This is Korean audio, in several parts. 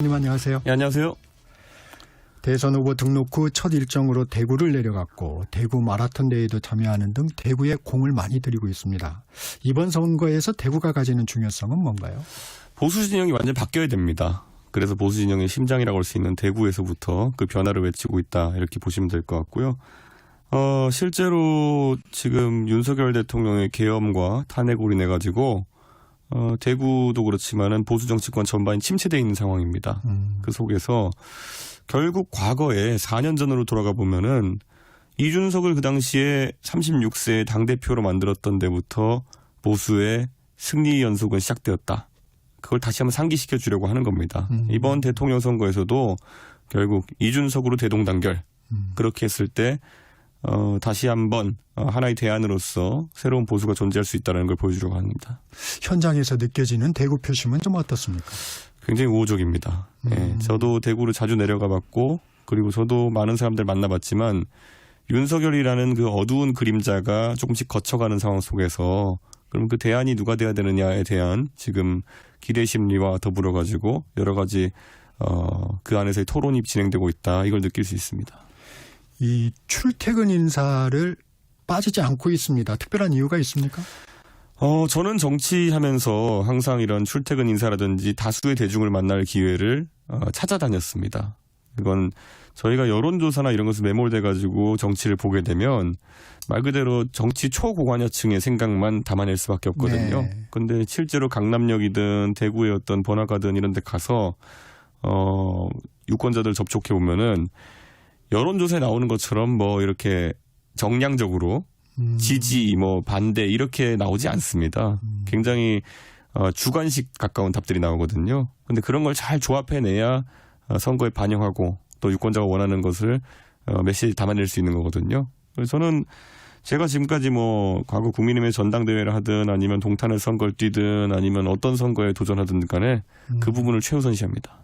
님 안녕하세요. 네, 안녕하세요. 대선 후보 등록 후 첫 일정으로 대구를 내려갔고 대구 마라톤 대회도 참여하는 등 대구에 공을 많이 들이고 있습니다. 이번 선거에서 대구가 가지는 중요성은 뭔가요? 보수 진영이 완전히 바뀌어야 됩니다. 그래서 보수 진영의 심장이라고 할 수 있는 대구에서부터 그 변화를 외치고 있다 이렇게 보시면 될 것 같고요. 실제로 지금 윤석열 대통령의 계엄과 탄핵으로 인해 가지고 대구도 그렇지만은 보수 정치권 전반이 침체되어 있는 상황입니다. 그 속에서 결국 과거에 4년 전으로 돌아가 보면은 이준석을 그 당시에 36세 당대표로 만들었던 데부터 보수의 승리 연속은 시작되었다. 그걸 다시 한번 상기시켜 주려고 하는 겁니다. 이번 대통령 선거에서도 결국 이준석으로 대동단결 그렇게 했을 때 다시 한번 하나의 대안으로서 새로운 보수가 존재할 수 있다는 걸 보여주려고 합니다. 현장에서 느껴지는 대구 표심은 좀 어떻습니까? 굉장히 우호적입니다. 예, 저도 대구를 자주 내려가 봤고 그리고 저도 많은 사람들 만나봤지만 윤석열이라는 그 어두운 그림자가 조금씩 거쳐가는 상황 속에서 그럼 그 대안이 누가 돼야 되느냐에 대한 지금 기대 심리와 더불어 가지고 여러 가지 그 안에서의 토론이 진행되고 있다. 이걸 느낄 수 있습니다. 이 출퇴근 인사를 빠지지 않고 있습니다. 특별한 이유가 있습니까? 저는 정치하면서 항상 이런 출퇴근 인사라든지 다수의 대중을 만날 기회를 찾아다녔습니다. 이건 저희가 여론조사나 이런 것을 매몰돼가지고 정치를 보게 되면 말 그대로 정치 초고관여층의 생각만 담아낼 수밖에 없거든요. 네. 근데 실제로 강남역이든 대구의 어떤 번화가든 이런 데 가서 유권자들 접촉해 보면은 여론조사에 나오는 것처럼 뭐 이렇게 정량적으로 지지, 뭐 반대 이렇게 나오지 않습니다. 굉장히 주관식 가까운 답들이 나오거든요. 근데 그런 걸 잘 조합해내야 선거에 반영하고 또 유권자가 원하는 것을 메시지 담아낼 수 있는 거거든요. 그래서 저는 제가 지금까지 뭐 과거 국민의힘의 전당대회를 하든 아니면 동탄을 선거를 뛰든 아니면 어떤 선거에 도전하든 간에 그 부분을 최우선시합니다.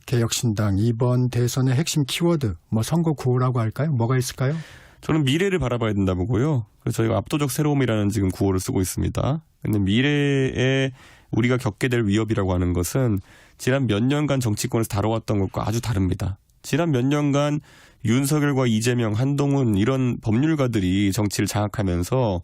개혁신당 이번 대선의 핵심 키워드, 뭐 선거 구호라고 할까요? 뭐가 있을까요? 저는 미래를 바라봐야 된다 보고요. 그래서 저희가 압도적 새로움이라는 지금 구호를 쓰고 있습니다. 근데 미래에 우리가 겪게 될 위협이라고 하는 것은 지난 몇 년간 정치권에서 다뤄왔던 것과 아주 다릅니다. 지난 몇 년간 윤석열과 이재명, 한동훈 이런 법률가들이 정치를 장악하면서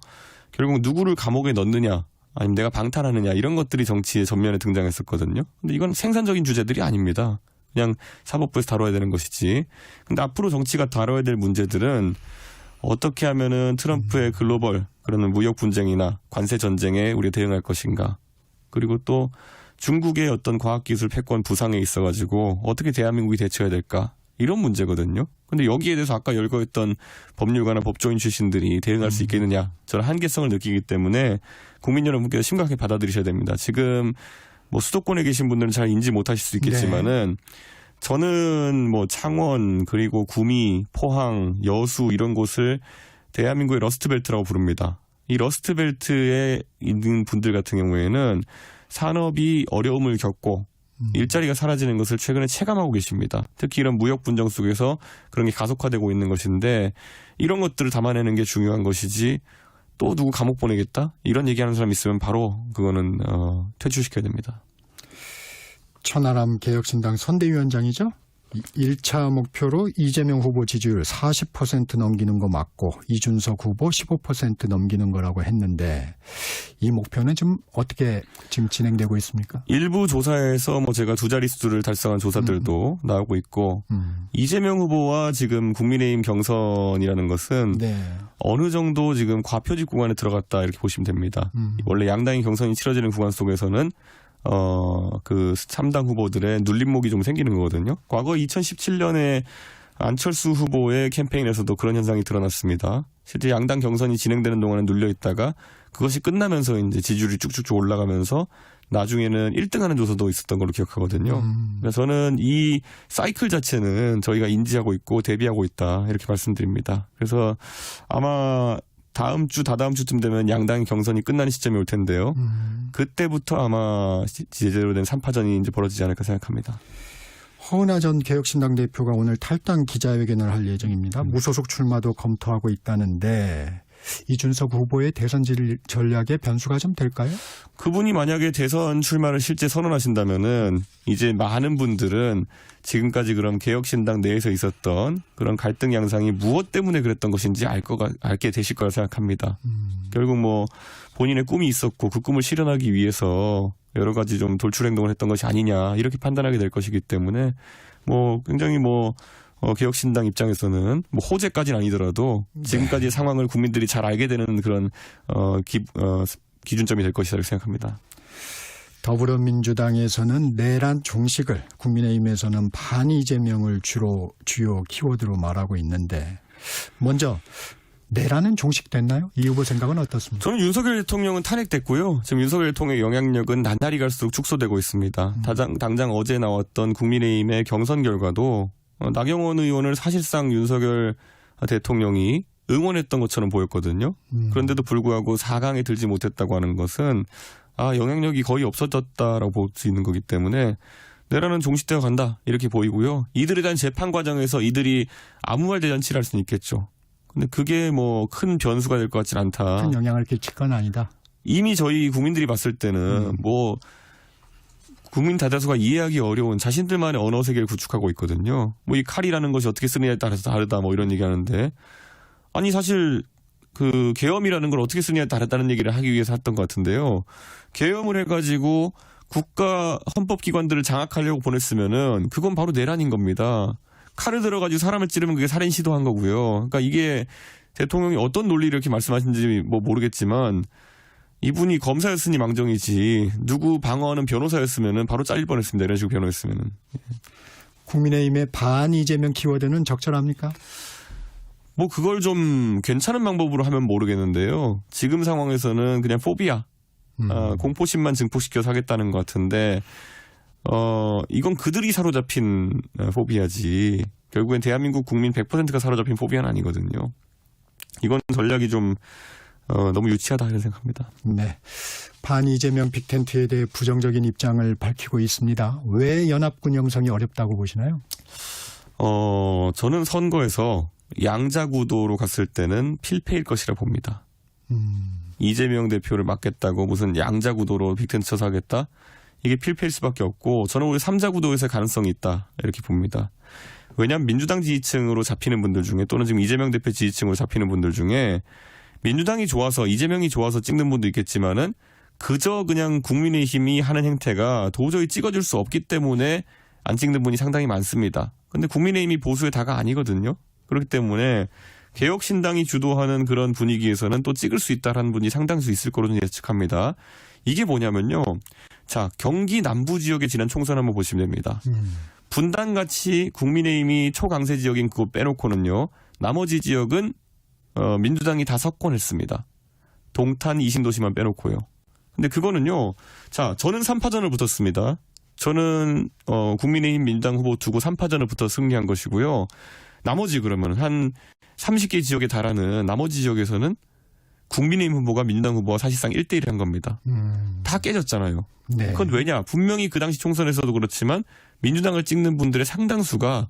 결국 누구를 감옥에 넣느냐 아니면 내가 방탄하느냐 이런 것들이 정치의 전면에 등장했었거든요. 근데 이건 생산적인 주제들이 아닙니다. 그냥 사법부에서 다뤄야 되는 것이지. 근데 앞으로 정치가 다뤄야 될 문제들은 어떻게 하면은 트럼프의 글로벌 그런 무역 분쟁이나 관세 전쟁에 우리가 대응할 것인가. 그리고 또 중국의 어떤 과학기술 패권 부상에 있어가지고 어떻게 대한민국이 대처해야 될까. 이런 문제거든요. 근데 여기에 대해서 아까 열거했던 법률가나 법조인 출신들이 대응할 수 있겠느냐. 저는 한계성을 느끼기 때문에 국민 여러분께서 심각하게 받아들이셔야 됩니다. 지금 뭐 수도권에 계신 분들은 잘 인지 못하실 수 있겠지만은 저는 뭐 창원 그리고 구미, 포항, 여수 이런 곳을 대한민국의 러스트벨트라고 부릅니다. 이 러스트벨트에 있는 분들 같은 경우에는 산업이 어려움을 겪고 일자리가 사라지는 것을 최근에 체감하고 계십니다. 특히 이런 무역 분쟁 속에서 그런 게 가속화되고 있는 것인데 이런 것들을 담아내는 게 중요한 것이지 또 누구 감옥 보내겠다? 이런 얘기하는 사람 있으면 바로 그거는 퇴출시켜야 됩니다. 천하람 개혁신당 선대위원장이죠. 1차 목표로 이재명 후보 지지율 40% 넘기는 거 맞고 이준석 후보 15% 넘기는 거라고 했는데 이 목표는 좀 어떻게 지금 진행되고 있습니까? 일부 조사에서 뭐 제가 두 자릿수를 달성한 조사들도 나오고 있고 이재명 후보와 지금 국민의힘 경선이라는 것은 어느 정도 지금 과표직 구간에 들어갔다 이렇게 보시면 됩니다. 원래 양당의 경선이 치러지는 구간 속에서는 그 3당 후보들의 눌림목이 좀 생기는 거거든요. 과거 2017년에 안철수 후보의 캠페인에서도 그런 현상이 드러났습니다. 실제 양당 경선이 진행되는 동안에 눌려 있다가 그것이 끝나면서 이제 지지율이 쭉쭉쭉 올라가면서 나중에는 1등하는 조사도 있었던 걸로 기억하거든요. 그래서 저는 이 사이클 자체는 저희가 인지하고 있고 대비하고 있다 이렇게 말씀드립니다. 그래서 아마 다음 주, 다다음 주쯤 되면 양당의 경선이 끝나는 시점이 올 텐데요. 그때부터 아마 제대로 된 3파전이 이제 벌어지지 않을까 생각합니다. 허은하 전 개혁신당 대표가 오늘 탈당 기자회견을 할 예정입니다. 무소속 출마도 검토하고 있다는데 이준석 후보의 대선 전략의 변수가 좀 될까요? 그분이 만약에 대선 출마를 실제 선언하신다면은 이제 많은 분들은 지금까지 그런 개혁신당 내에서 있었던 그런 갈등 양상이 무엇 때문에 그랬던 것인지 알게 되실 거라 생각합니다. 결국 뭐 본인의 꿈이 있었고 그 꿈을 실현하기 위해서 여러 가지 좀 돌출 행동을 했던 것이 아니냐 이렇게 판단하게 될 것이기 때문에 뭐 굉장히 개혁신당 입장에서는 뭐 호재까지는 아니더라도 지금까지의 상황을 국민들이 잘 알게 되는 그런 기준점이 될 것이라고 생각합니다. 더불어민주당에서는 내란 종식을, 국민의힘에서는 반 이재명을 주요 키워드로 말하고 있는데 먼저 내란은 종식됐나요? 이 후보 생각은 어떻습니까? 저는 윤석열 대통령은 탄핵됐고요. 지금 윤석열 대통령의 영향력은 나날이 갈수록 축소되고 있습니다. 당장 어제 나왔던 국민의힘의 경선 결과도 나경원 의원을 사실상 윤석열 대통령이 응원했던 것처럼 보였거든요. 그런데도 불구하고 4강에 들지 못했다고 하는 것은 영향력이 거의 없어졌다라고 볼 수 있는 거기 때문에 내란은 종식되어 간다 이렇게 보이고요. 이들에 대한 재판 과정에서 이들이 아무 말 대잔치를 할 수는 있겠죠. 근데 그게 뭐 큰 변수가 될 것 같지는 않다. 큰 영향을 끼칠 건 아니다. 이미 저희 국민들이 봤을 때는 뭐 국민 다다수가 이해하기 어려운 자신들만의 언어 세계를 구축하고 있거든요. 뭐 이 칼이라는 것이 어떻게 쓰느냐에 따라서 다르다 뭐 이런 얘기하는데 아니 사실 그 계엄이라는 걸 어떻게 쓰느냐에 다르다는 얘기를 하기 위해서 했던 것 같은데요. 계엄을 해가지고 국가 헌법기관들을 장악하려고 보냈으면은 그건 바로 내란인 겁니다. 칼을 들어가지고 사람을 찌르면 그게 살인 시도한 거고요. 그러니까 이게 대통령이 어떤 논리를 이렇게 말씀하시는지 뭐 모르겠지만 이분이 검사였으니 망정이지 누구 방어하는 변호사였으면은 바로 잘릴 뻔했습니다. 이런 식으로 변호했으면은. 국민의힘의 반 이재명 키워드는 적절합니까? 뭐 그걸 좀 괜찮은 방법으로 하면 모르겠는데요. 지금 상황에서는 그냥 포비아, 공포심만 증폭시켜서 하겠다는 것 같은데 이건 그들이 사로잡힌 포비아지 결국엔 대한민국 국민 100%가 사로잡힌 포비아는 아니거든요. 이건 전략이 좀 너무 유치하다 이런 생각합니다. 네, 반 이재명 빅텐트에 대해 부정적인 입장을 밝히고 있습니다. 왜 연합군 형성이 어렵다고 보시나요? 저는 선거에서 양자 구도로 갔을 때는 필패일 것이라 봅니다. 이재명 대표를 막겠다고 무슨 양자 구도로 빅텐트 쳐서 하겠다? 이게 필패일 수밖에 없고 저는 오히려 3자 구도에서의 가능성이 있다 이렇게 봅니다. 왜냐하면 민주당 지지층으로 잡히는 분들 중에 또는 지금 이재명 대표 지지층으로 잡히는 분들 중에 민주당이 좋아서 이재명이 좋아서 찍는 분도 있겠지만은 그저 그냥 국민의힘이 하는 행태가 도저히 찍어줄 수 없기 때문에 안 찍는 분이 상당히 많습니다. 그런데 국민의힘이 보수의 다가 아니거든요. 그렇기 때문에 개혁신당이 주도하는 그런 분위기에서는 또 찍을 수 있다라는 분이 상당수 있을 거로 예측합니다. 이게 뭐냐면요. 자, 경기 남부 지역의 지난 총선 한번 보시면 됩니다. 분당같이 국민의힘이 초강세 지역인 그거 빼놓고는요. 나머지 지역은 민주당이 다 석권했습니다. 동탄 2신도시만 빼놓고요. 근데 그거는요. 자, 저는 3파전을 붙었습니다. 저는 국민의힘 민주당 후보 두고 3파전을 붙어 승리한 것이고요. 나머지 그러면 한 30개 지역에 달하는 나머지 지역에서는 국민의힘 후보가 민주당 후보와 사실상 1대1을 한 겁니다. 다 깨졌잖아요. 네. 그건 왜냐? 분명히 그 당시 총선에서도 그렇지만 민주당을 찍는 분들의 상당수가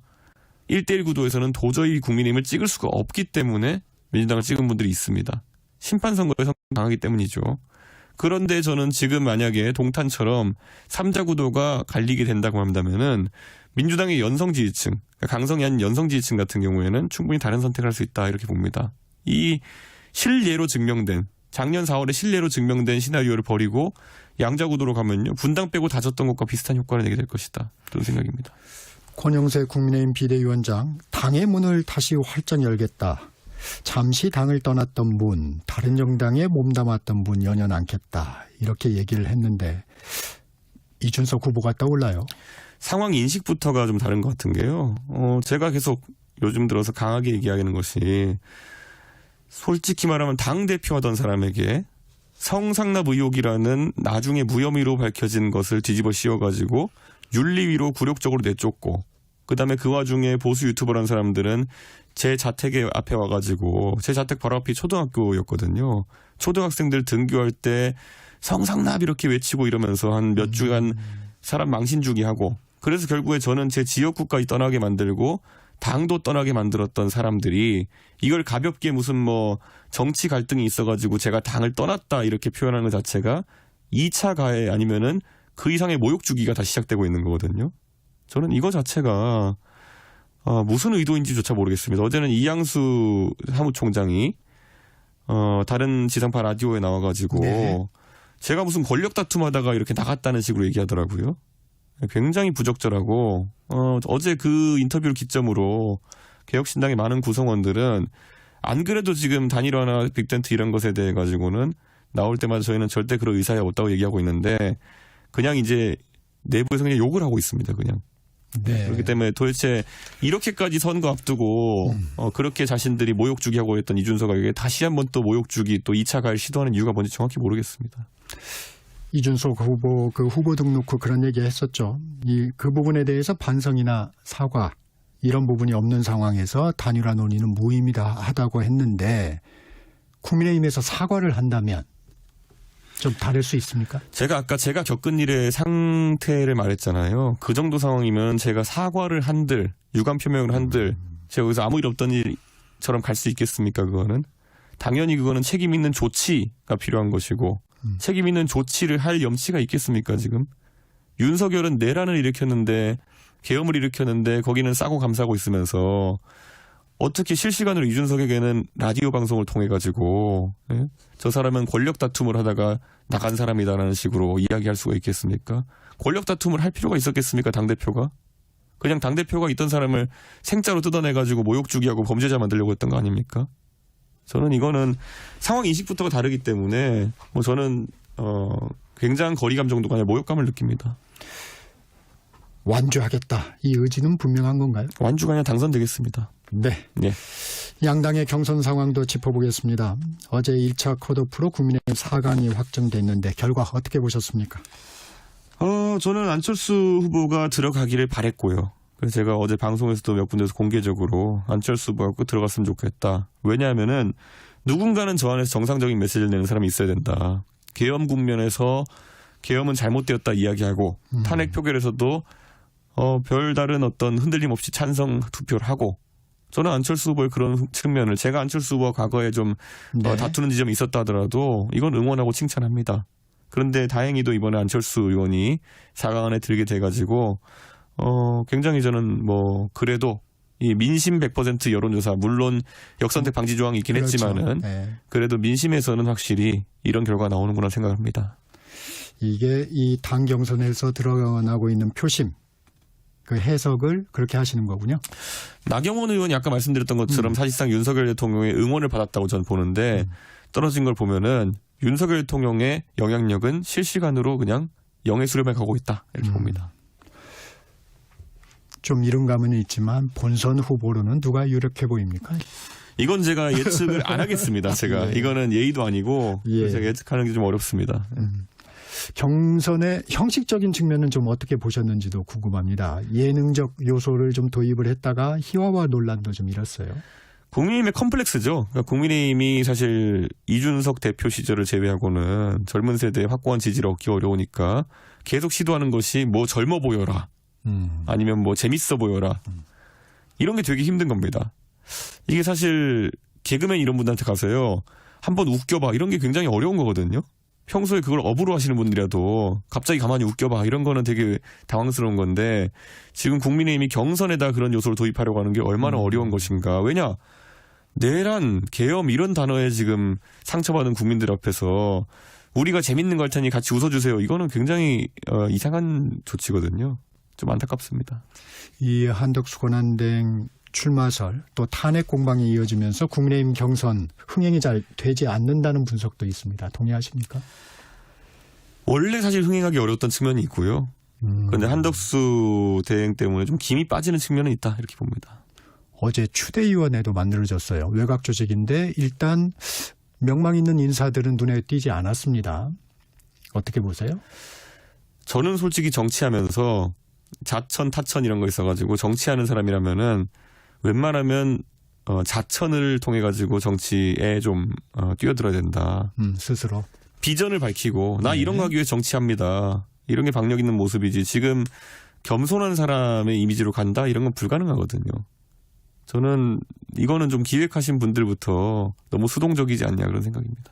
1대1 구도에서는 도저히 국민의힘을 찍을 수가 없기 때문에 민주당을 찍은 분들이 있습니다. 심판선거에 강하기 때문이죠. 그런데 저는 지금 만약에 동탄처럼 3자 구도가 갈리게 된다고 한다면은 민주당의 연성 지지층, 강성이 아닌 연성 지지층 같은 경우에는 충분히 다른 선택을 할 수 있다 이렇게 봅니다. 이 실례로 증명된 작년 4월에 실례로 증명된 시나리오를 버리고 양자 구도로 가면요. 분당 빼고 다 졌던 것과 비슷한 효과를 내게 될 것이다. 그런 생각입니다. 권영세 국민의힘 비대위원장, 당의 문을 다시 활짝 열겠다. 잠시 당을 떠났던 분, 다른 정당에 몸담았던 분 연연 않겠다. 이렇게 얘기를 했는데 이준석 후보가 떠올라요. 상황 인식부터가 좀 다른 것 같은 게요. 제가 계속 요즘 들어서 강하게 얘기하는 것이 솔직히 말하면 당대표 하던 사람에게 성상납 의혹이라는 나중에 무혐의로 밝혀진 것을 뒤집어 씌워가지고 윤리위로 굴욕적으로 내쫓고 그다음에 그 와중에 보수 유튜버라는 사람들은 제 자택에 앞에 와가지고 제 자택 바로 앞이 초등학교였거든요. 초등학생들 등교할 때 성상납 이렇게 외치고 이러면서 한 몇 주간 사람 망신주기 하고 그래서 결국에 저는 제 지역구까지 떠나게 만들고 당도 떠나게 만들었던 사람들이 이걸 가볍게 무슨 뭐 정치 갈등이 있어가지고 제가 당을 떠났다 이렇게 표현하는 것 자체가 2차 가해 아니면은 그 이상의 모욕 주기가 다시 시작되고 있는 거거든요. 저는 이거 자체가 무슨 의도인지조차 모르겠습니다. 어제는 이양수 사무총장이 다른 지상파 라디오에 나와가지고 네. 제가 무슨 권력 다툼하다가 이렇게 나갔다는 식으로 얘기하더라고요. 굉장히 부적절하고 어제 그 인터뷰를 기점으로 개혁신당의 많은 구성원들은 안 그래도 지금 단일화나 빅텐트 이런 것에 대해 가지고는 나올 때마다 저희는 절대 그럴 의사에 없다고 얘기하고 있는데 그냥 이제 내부에서 그냥 욕을 하고 있습니다. 그냥. 네. 그렇기 때문에 도대체 이렇게까지 선거 앞두고 그렇게 자신들이 모욕 주기 하고 했던 이준석에게 다시 한번 또 모욕 주기 또 2차 가해를 시도하는 이유가 뭔지 정확히 모르겠습니다. 이준석 후보 그 후보 등록 후 그런 얘기 했었죠. 그 부분에 대해서 반성이나 사과 이런 부분이 없는 상황에서 단일화 논의는 무의미다 하다고 했는데 국민의힘에서 사과를 한다면 좀 다를 수 있습니까? 제가 아까 제가 겪은 일의 상태를 말했잖아요. 그 정도 상황이면 제가 사과를 한들 유감 표명을 한들 제가 여기서 아무 일 없던 일처럼 갈 수 있겠습니까? 그거는 당연히 그거는 책임 있는 조치가 필요한 것이고 책임 있는 조치를 할 염치가 있겠습니까? 지금 윤석열은 내란을 일으켰는데 계엄을 일으켰는데 거기는 싸고 감싸고 있으면서 어떻게 실시간으로 이준석에게는 라디오 방송을 통해 가지고 저 사람은 권력 다툼을 하다가 나간 사람이다라는 식으로 이야기할 수가 있겠습니까? 권력 다툼을 할 필요가 있었겠습니까? 당대표가? 그냥 당대표가 있던 사람을 생짜로 뜯어내 가지고 모욕 주기하고 범죄자 만들려고 했던 거 아닙니까? 저는 이거는 상황 인식부터가 다르기 때문에 뭐 저는 굉장한 거리감 정도가 아니라 모욕감을 느낍니다. 완주하겠다. 이 의지는 분명한 건가요? 완주가 아니라 당선되겠습니다. 네. 네. 양당의 경선 상황도 짚어보겠습니다. 어제 1차 컷오프로 국민의힘 4강이 확정됐는데 결과 어떻게 보셨습니까? 저는 안철수 후보가 들어가기를 바랬고요. 그래서 제가 어제 방송에서도 몇 군데서 공개적으로 안철수 후보가 꼭 들어갔으면 좋겠다. 왜냐하면은 누군가는 저 안에서 정상적인 메시지를 내는 사람이 있어야 된다. 계엄 국면에서 계엄은 잘못되었다 이야기하고 탄핵 표결에서도 별다른 어떤 흔들림 없이 찬성 투표를 하고 저는 안철수 후보의 그런 측면을 제가 안철수 후보와 과거에 좀 네. 다투는 지점이 있었다 하더라도 이건 응원하고 칭찬합니다. 그런데 다행히도 이번에 안철수 의원이 4강 안에 들게 돼가지고 굉장히 저는 뭐 그래도 이 민심 100% 여론조사 물론 역선택 방지 조항이 있긴 그렇죠. 했지만은 네. 그래도 민심에서는 확실히 이런 결과가 나오는구나 생각합니다. 이게 이 당 경선에서 드러나고 있는 표심 그 해석을 그렇게 하시는 거군요. 나경원 의원이 아까 말씀드렸던 것처럼 사실상 윤석열 대통령의 응원을 받았다고 저는 보는데 떨어진 걸 보면은 윤석열 대통령의 영향력은 실시간으로 그냥 영의 수렴에 가고 있다 이렇게 봅니다. 좀 이른 감은 있지만 본선 후보로는 누가 유력해 보입니까? 이건 제가 예측을 안 하겠습니다. 제가 예. 이거는 예의도 아니고 예. 제가 예측하는 게 좀 어렵습니다. 경선의 형식적인 측면은 좀 어떻게 보셨는지도 궁금합니다. 예능적 요소를 좀 도입을 했다가 희화화 논란도 좀 일었어요. 국민의힘의 컴플렉스죠. 그러니까 국민의힘이 사실 이준석 대표 시절을 제외하고는 젊은 세대의 확고한 지지를 얻기 어려우니까 계속 시도하는 것이 뭐 젊어 보여라. 아니면 뭐 재밌어 보여라. 이런 게 되게 힘든 겁니다. 이게 사실 개그맨 이런 분들한테 가서요. 한번 웃겨봐. 이런 게 굉장히 어려운 거거든요. 평소에 그걸 업으로 하시는 분들이라도 갑자기 가만히 웃겨봐. 이런 거는 되게 당황스러운 건데 지금 국민의힘이 경선에다 그런 요소를 도입하려고 하는 게 얼마나 어려운 것인가. 왜냐? 내란, 계엄 이런 단어에 지금 상처받은 국민들 앞에서 우리가 재밌는 걸 테니 같이 웃어주세요. 이거는 굉장히 이상한 조치거든요. 좀 안타깝습니다. 이 한덕수 권한대행 출마설 또 탄핵 공방이 이어지면서 국민의힘 경선 흥행이 잘 되지 않는다는 분석도 있습니다. 동의하십니까? 원래 사실 흥행하기 어려웠던 측면이 있고요. 그런데 한덕수 대행 때문에 좀 김이 빠지는 측면은 있다 이렇게 봅니다. 어제 추대위원회도 만들어졌어요. 외곽 조직인데 일단 명망 있는 인사들은 눈에 띄지 않았습니다. 어떻게 보세요? 저는 솔직히 정치하면서 자천, 타천 이런 거 있어가지고 정치하는 사람이라면은 웬만하면 자천을 통해 가지고 정치에 좀 뛰어들어야 된다. 스스로. 비전을 밝히고 나 네. 이런 거 하기 위해 정치합니다. 이런 게 박력 있는 모습이지. 지금 겸손한 사람의 이미지로 간다 이런 건 불가능하거든요. 저는 이거는 좀 기획하신 분들부터 너무 수동적이지 않냐 그런 생각입니다.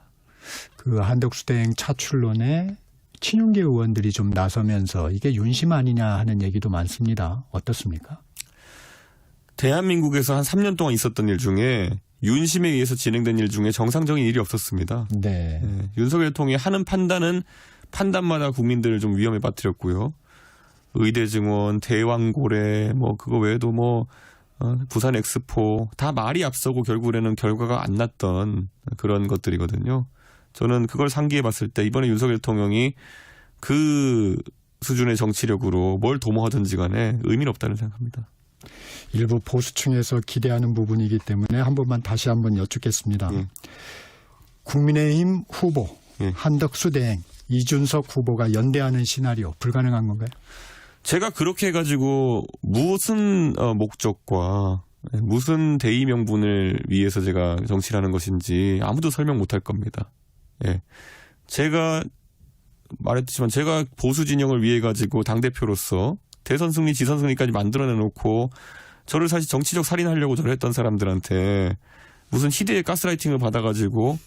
그 한덕수 대행 차출론에 친윤계 의원들이 좀 나서면서 이게 윤심 아니냐 하는 얘기도 많습니다. 어떻습니까? 대한민국에서 한 3년 동안 있었던 일 중에 윤심에 의해서 진행된 일 중에 정상적인 일이 없었습니다. 네. 윤석열 대통령이 하는 판단마다 국민들을 좀 위험에 빠뜨렸고요. 의대 증원, 대왕고래, 뭐 그거 외에도 뭐 부산 엑스포 다 말이 앞서고 결국에는 결과가 안 났던 그런 것들이거든요. 저는 그걸 상기해 봤을 때 이번에 윤석열 대통령이 그 수준의 정치력으로 뭘 도모하든지 간에 의미는 없다는 생각합니다. 일부 보수층에서 기대하는 부분이기 때문에 한 번만 다시 한번 여쭙겠습니다. 국민의힘 후보 한덕수 대행 이준석 후보가 연대하는 시나리오 불가능한 건가요? 제가 그렇게 해가지고 무슨 목적과 무슨 대의 명분을 위해서 제가 정치를 하는 것인지 아무도 설명 못할 겁니다. 예. 제가 말했지만 제가 보수 진영을 위해 가지고 당대표로서 대선 승리, 지선 승리까지 만들어내 놓고 저를 사실 정치적 살인하려고 저를 했던 사람들한테 무슨 희대의 가스라이팅을 받아가지고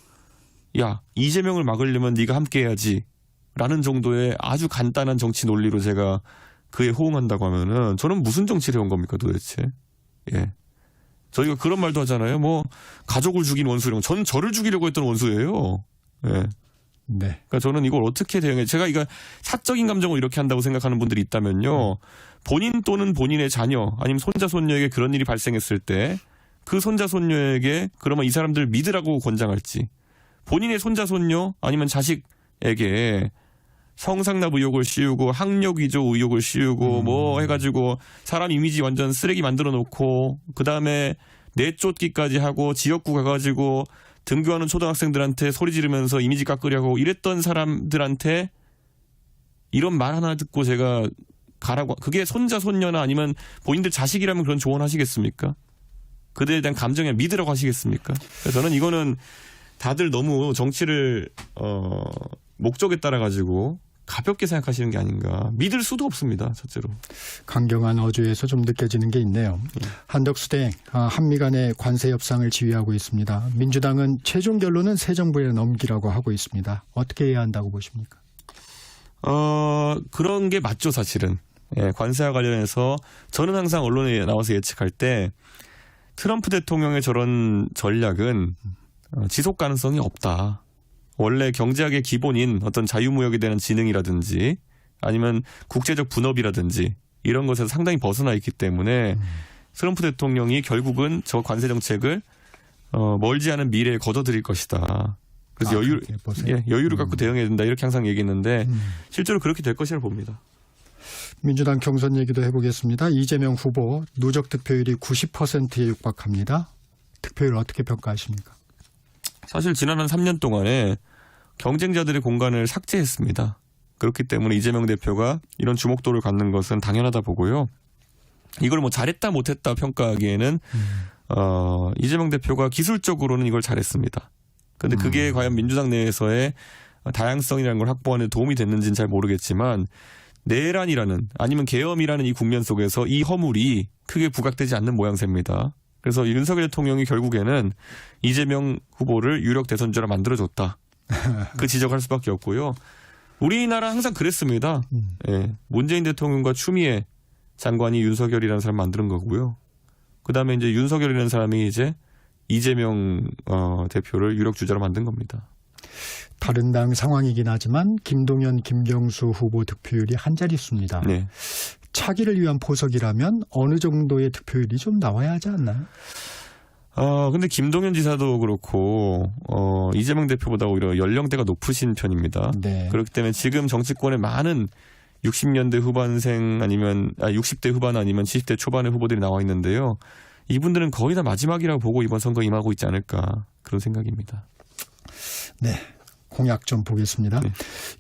야, 이재명을 막으려면 네가 함께 해야지 라는 정도의 아주 간단한 정치 논리로 제가 그에 호응한다고 하면은 저는 무슨 정치를 해온 겁니까 도대체. 예. 저희가 그런 말도 하잖아요. 뭐 가족을 죽인 원수 이런 거. 저는 저를 죽이려고 했던 원수예요. 예. 네. 그러니까 저는 이걸 어떻게 대응해? 제가 이거 사적인 감정을 이렇게 한다고 생각하는 분들이 있다면요. 본인 또는 본인의 자녀 아니면 손자 손녀에게 그런 일이 발생했을 때 그 손자 손녀에게 그러면 이 사람들 믿으라고 권장할지 본인의 손자 손녀 아니면 자식에게 성상납 의혹을 씌우고 학력 위조 의혹을 씌우고 뭐 해가지고 사람 이미지 완전 쓰레기 만들어 놓고 그 다음에 내쫓기까지 하고 지역구 가가지고 등교하는 초등학생들한테 소리 지르면서 이미지 깎으려고 이랬던 사람들한테 이런 말 하나 듣고 제가 가라고 그게 손자 손녀나 아니면 본인들 자식이라면 그런 조언하시겠습니까? 그들에 대한 감정에 믿으라고 하시겠습니까? 그래서 저는 이거는 다들 너무 정치를 목적에 따라 가지고 가볍게 생각하시는 게 아닌가. 믿을 수도 없습니다. 첫째로. 강경한 어조에서 좀 느껴지는 게 있네요. 한덕수 대행 한미 간의 관세 협상을 지휘하고 있습니다. 민주당은 최종 결론은 새 정부에 넘기라고 하고 있습니다. 어떻게 해야 한다고 보십니까? 그런 게 맞죠 사실은. 예, 관세와 관련해서 저는 항상 언론에 나와서 예측할 때 트럼프 대통령의 저런 전략은 지속 가능성이 없다. 원래 경제학의 기본인 어떤 자유무역에 대한 지능이라든지 아니면 국제적 분업이라든지 이런 것에서 상당히 벗어나 있기 때문에 트럼프 대통령이 결국은 저 관세 정책을 멀지 않은 미래에 걷어들일 것이다. 그래서 여유를 갖고 대응해야 된다 이렇게 항상 얘기했는데 실제로 그렇게 될 것이라 봅니다. 민주당 경선 얘기도 해보겠습니다. 이재명 후보 누적 득표율이 90%에 육박합니다. 득표율 어떻게 평가하십니까? 사실 지난 한 3년 동안에 경쟁자들의 공간을 삭제했습니다. 그렇기 때문에 이재명 대표가 이런 주목도를 갖는 것은 당연하다 보고요. 이걸 뭐 잘했다 못했다 평가하기에는 이재명 대표가 기술적으로는 이걸 잘했습니다. 그런데 그게 과연 민주당 내에서의 다양성이라는 걸 확보하는 데 도움이 됐는지는 잘 모르겠지만 내란이라는 아니면 계엄이라는 이 국면 속에서 이 허물이 크게 부각되지 않는 모양새입니다. 그래서 윤석열 대통령이 결국에는 이재명 후보를 유력 대선주자로 만들어줬다. 그 지적할 수밖에 없고요. 우리나라 항상 그랬습니다. 예, 문재인 대통령과 추미애 장관이 윤석열이라는 사람 만드는 거고요. 그다음에 이제 윤석열이라는 사람이 이제 이재명 대표를 유력 주자로 만든 겁니다. 다른 당 상황이긴 하지만 김동연, 김경수 후보 득표율이 한 자릿수입니다. 네. 차기를 위한 포석이라면 어느 정도의 득표율이 좀 나와야 하지 않나요? 근데 김동연 지사도 그렇고 이재명 대표보다 오히려 연령대가 높으신 편입니다. 네. 그렇기 때문에 지금 정치권에 많은 60년대 후반생 아니면 60대 후반 아니면 70대 초반의 후보들이 나와 있는데요. 이분들은 거의 다 마지막이라고 보고 이번 선거 임하고 있지 않을까 그런 생각입니다. 네. 공약 좀 보겠습니다. 네.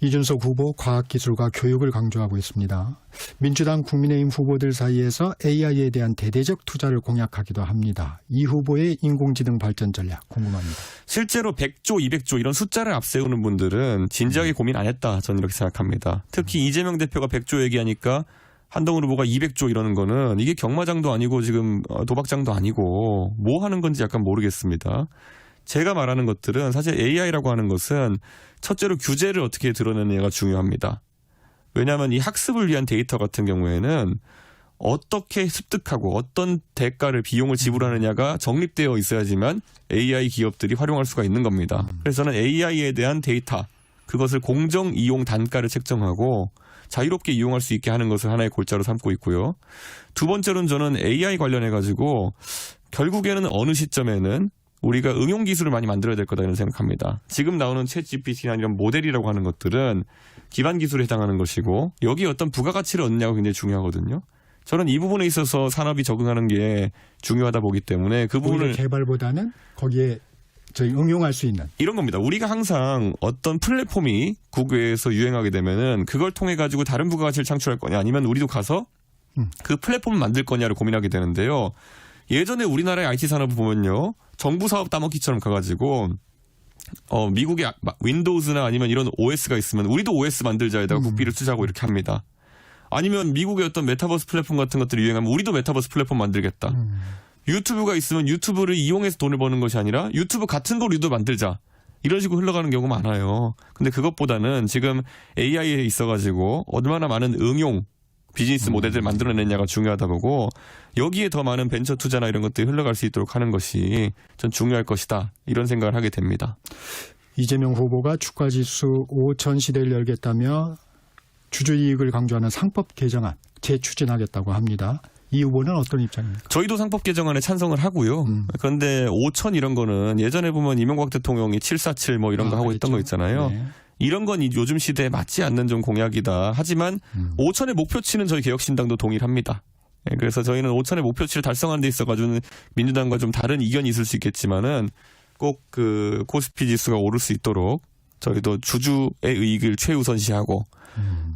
이준석 후보 과학기술과 교육을 강조하고 있습니다. 민주당 국민의힘 후보들 사이에서 AI에 대한 대대적 투자를 공약하기도 합니다. 이 후보의 인공지능 발전 전략 궁금합니다. 실제로 100조, 200조 이런 숫자를 앞세우는 분들은 진지하게 고민 안 했다. 저는 이렇게 생각합니다. 특히 이재명 대표가 100조 얘기하니까 한동훈 후보가 200조 이러는 거는 이게 경마장도 아니고 지금 도박장도 아니고 뭐 하는 건지 약간 모르겠습니다. 제가 말하는 것들은 사실 AI라고 하는 것은 첫째로 규제를 어떻게 드러내느냐가 중요합니다. 왜냐하면 이 학습을 위한 데이터 같은 경우에는 어떻게 습득하고 어떤 대가를 비용을 지불하느냐가 정립되어 있어야지만 AI 기업들이 활용할 수가 있는 겁니다. 그래서 저는 AI에 대한 데이터 그것을 공정 이용 단가를 책정하고 자유롭게 이용할 수 있게 하는 것을 하나의 골자로 삼고 있고요. 두 번째로는 저는 AI 관련해 가지고 결국에는 어느 시점에는 우리가 응용 기술을 많이 만들어야 될 거다 이런 생각합니다. 지금 나오는 챗GPT나 이런 모델이라고 하는 것들은 기반 기술에 해당하는 것이고 여기에 어떤 부가가치를 얻느냐가 굉장히 중요하거든요. 저는 이 부분에 있어서 산업이 적응하는 게 중요하다 보기 때문에 그 부분을 개발보다는 거기에 저희 응용할 수 있는 이런 겁니다. 우리가 항상 어떤 플랫폼이 국외에서 유행하게 되면은 그걸 통해 가지고 다른 부가가치를 창출할 거냐 아니면 우리도 가서 그 플랫폼을 만들 거냐를 고민하게 되는데요. 예전에 우리나라의 IT 산업을 보면요. 정부 사업 따먹기처럼 가가지고 미국의 윈도우즈나 아니면 이런 OS가 있으면 우리도 OS 만들자에다가 국비를 투자하고 이렇게 합니다. 아니면 미국의 어떤 메타버스 플랫폼 같은 것들이 유행하면 우리도 메타버스 플랫폼 만들겠다. 유튜브가 있으면 유튜브를 이용해서 돈을 버는 것이 아니라 유튜브 같은 걸 우리도 만들자. 이런 식으로 흘러가는 경우가 많아요. 근데 그것보다는 지금 AI에 있어가지고 얼마나 많은 응용 비즈니스 모델을 만들어내냐가 중요하다 보고 여기에 더 많은 벤처 투자나 이런 것들이 흘러갈 수 있도록 하는 것이 전 중요할 것이다. 이런 생각을 하게 됩니다. 이재명 후보가 주가지수 5천 시대를 열겠다며 주주이익을 강조하는 상법 개정안 재추진하겠다고 합니다. 이 후보는 어떤 입장입니까? 저희도 상법 개정안에 찬성을 하고요. 그런데 5천 이런 거는 예전에 보면 이명박 대통령이 747 뭐 이런 거 하고 했던 거 있잖아요. 네. 이런 건 요즘 시대에 맞지 않는 좀 공약이다. 하지만 5천의 목표치는 저희 개혁신당도 동일합니다. 그래서 저희는 5천의 목표치를 달성하는 데 있어가지고는 민주당과 좀 다른 이견이 있을 수 있겠지만은 꼭 그 코스피 지수가 오를 수 있도록 저희도 주주의 이익을 최우선시하고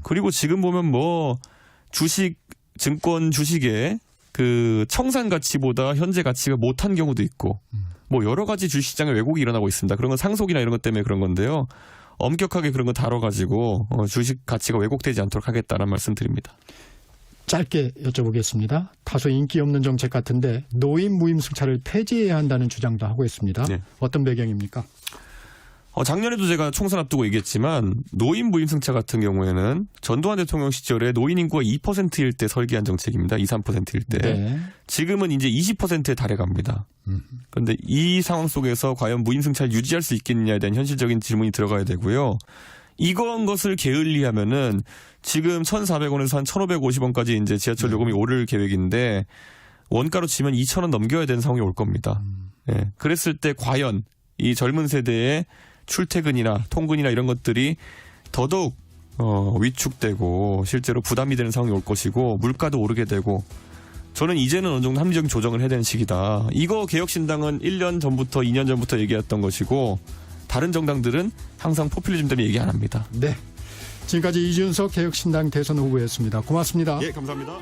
그리고 지금 보면 뭐 증권 주식의 그 청산 가치보다 현재 가치가 못한 경우도 있고 뭐 여러 가지 주식시장에 왜곡이 일어나고 있습니다. 그런 건 상속이나 이런 것 때문에 그런 건데요. 엄격하게 그런 거 다뤄가지고 주식 가치가 왜곡되지 않도록 하겠다는 말씀 드립니다. 짧게 여쭤보겠습니다. 다소 인기 없는 정책 같은데 노인 무임승차를 폐지해야 한다는 주장도 하고 있습니다. 네. 어떤 배경입니까? 작년에도 제가 총선 앞두고 얘기했지만 노인 무임승차 같은 경우에는 전두환 대통령 시절에 노인 인구가 2%일 때 설계한 정책입니다. 2, 3%일 때. 네. 지금은 이제 20%에 달해갑니다. 그런데 이 상황 속에서 과연 무임승차를 유지할 수 있겠느냐에 대한 현실적인 질문이 들어가야 되고요. 이런 것을 게을리하면은 지금 1,400원에서 한 1,550원까지 이제 지하철 요금이 오를 계획인데 원가로 치면 2,000원 넘겨야 되는 상황이 올 겁니다. 네. 그랬을 때 과연 이 젊은 세대의 출퇴근이나 통근이나 이런 것들이 더더욱 위축되고 실제로 부담이 되는 상황이 올 것이고 물가도 오르게 되고 저는 이제는 어느 정도 합리적인 조정을 해야 되는 시기다. 이거 개혁신당은 1년 전부터 2년 전부터 얘기했던 것이고 다른 정당들은 항상 포퓰리즘 때문에 얘기 안 합니다. 네, 지금까지 이준석 개혁신당 대선 후보였습니다. 고맙습니다. 예, 감사합니다.